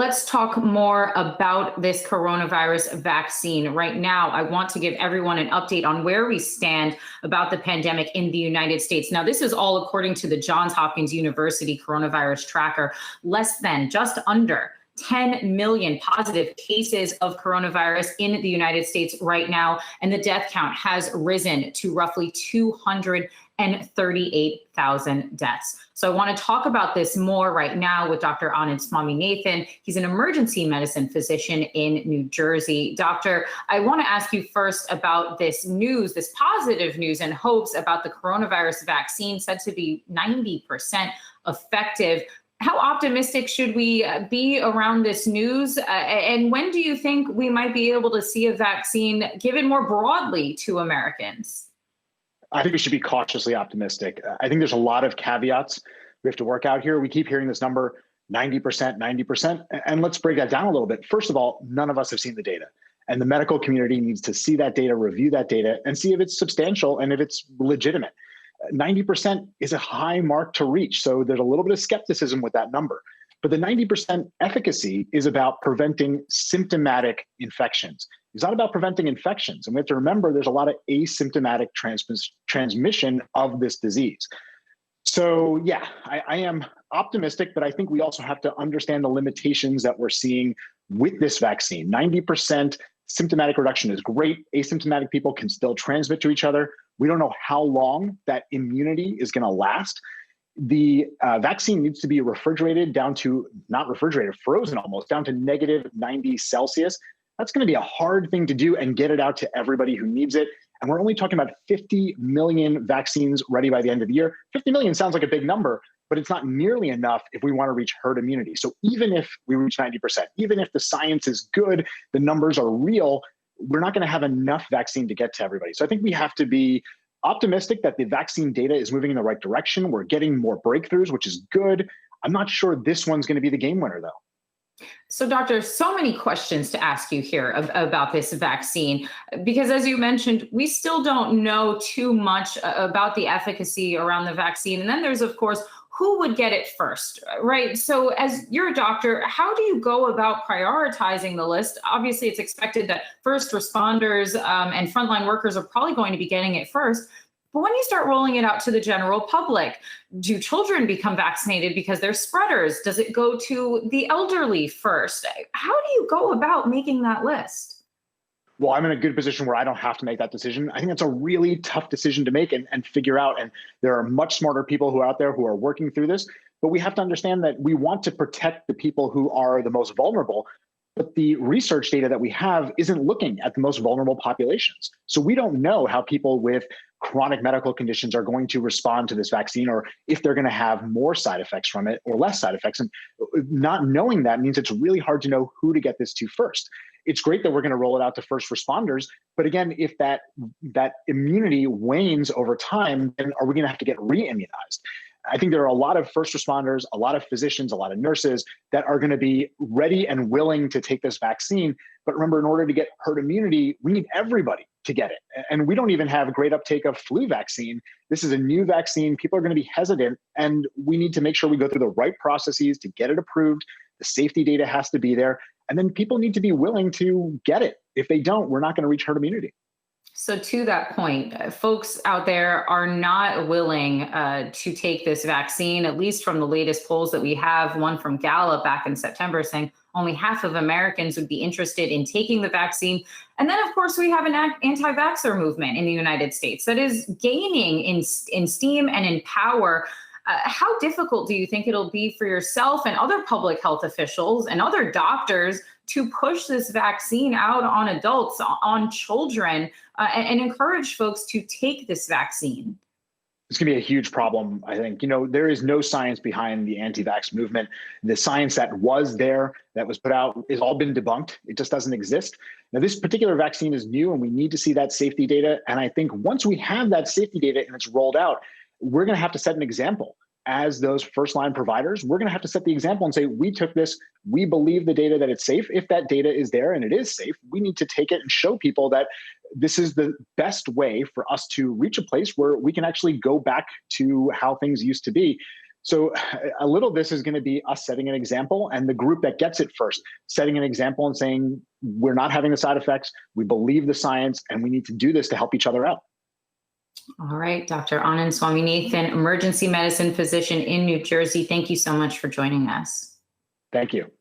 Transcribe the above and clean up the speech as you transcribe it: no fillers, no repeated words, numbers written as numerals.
Let's talk more about this coronavirus vaccine. Right now, I want to give everyone an update on where we stand about the pandemic in the United States. Now, this is all according to the Johns Hopkins University coronavirus tracker. Less than, just under 10 million positive cases of coronavirus in the United States right now, and the death count has risen to roughly 238,000 deaths. So I want to talk about this more right now with Dr. Anand Swaminathan. He's an emergency medicine physician in New Jersey. Doctor, I want to ask you first about this news, this positive news and hopes about the coronavirus vaccine said to be 90% effective. How optimistic should we be around this news? And when do you think we might be able to see a vaccine given more broadly to Americans? I think we should be cautiously optimistic. I think there's a lot of caveats we have to work out here. We keep hearing this number, 90%, 90%. And let's break that down a little bit. First of all, none of us have seen the data. And the medical community needs to see that data, review that data, and see if it's substantial and if it's legitimate. 90% is a high mark to reach. So there's a little bit of skepticism with that number. But the 90% efficacy is about preventing symptomatic infections. It's not about preventing infections. And we have to remember there's a lot of asymptomatic transmission of this disease. So yeah, I am optimistic, but I think we also have to understand the limitations that we're seeing with this vaccine. 90% symptomatic reduction is great. Asymptomatic people can still transmit to each other. We don't know how long that immunity is going to last. The vaccine needs to be refrigerated down to, not refrigerated, frozen almost, down to -90 Celsius. That's going to be a hard thing to do and get it out to everybody who needs it. And we're only talking about 50 million vaccines ready by the end of the year. 50 million sounds like a big number, but it's not nearly enough if we want to reach herd immunity. So even if we reach 90%, even if the science is good, the numbers are real, we're not going to have enough vaccine to get to everybody. So I think we have to be optimistic that the vaccine data is moving in the right direction. We're getting more breakthroughs, which is good. I'm not sure this one's going to be the game winner, though. So, Doctor, so many questions to ask you here about this vaccine, because as you mentioned, we still don't know too much about the efficacy around the vaccine. And then there's, of course, who would get it first, right? So as you're a doctor, how do you go about prioritizing the list? Obviously, it's expected that first responders and frontline workers are probably going to be getting it first. But when you start rolling it out to the general public, do children become vaccinated because they're spreaders? Does it go to the elderly first? How do you go about making that list? Well, I'm in a good position where I don't have to make that decision. I think it's a really tough decision to make and figure out. And there are much smarter people who are out there who are working through this. But we have to understand that we want to protect the people who are the most vulnerable. But the research data that we have isn't looking at the most vulnerable populations. So we don't know how people with chronic medical conditions are going to respond to this vaccine, or if they're going to have more side effects from it or less side effects. And not knowing that means it's really hard to know who to get this to first. It's great that we're going to roll it out to first responders. But again, if that immunity wanes over time, then are we going to have to get re-immunized? I think there are a lot of first responders, a lot of physicians, a lot of nurses that are going to be ready and willing to take this vaccine. But remember, in order to get herd immunity, we need everybody to get it. And we don't even have a great uptake of flu vaccine. This is a new vaccine. People are going to be hesitant, and we need to make sure we go through the right processes to get it approved. The safety data has to be there. And then people need to be willing to get it. If they don't, we're not going to reach herd immunity. So to that point, folks out there are not willing to take this vaccine, at least from the latest polls that we have, one from Gallup back in September saying only half of Americans would be interested in taking the vaccine. And then, of course, we have an anti-vaxxer movement in the United States that is gaining in steam and in power. How difficult do you think it'll be for yourself and other public health officials and other doctors to push this vaccine out on adults, on children, and encourage folks to take this vaccine? It's going to be a huge problem, I think. There is no science behind the anti-vax movement. The science that was there, that was put out, has all been debunked. It just doesn't exist. Now, this particular vaccine is new, and we need to see that safety data. And I think once we have that safety data and it's rolled out, we're going to have to set an example. As those first line providers, we're going to have to set the example and say, we took this, we believe the data that it's safe. If that data is there and it is safe, we need to take it and show people that this is the best way for us to reach a place where we can actually go back to how things used to be. So a little this is going to be us setting an example, and the group that gets it first setting an example and saying, we're not having the side effects, we believe the science, and we need to do this to help each other out. All right, Dr. Anand Swaminathan, emergency medicine physician in New Jersey. Thank you so much for joining us. Thank you.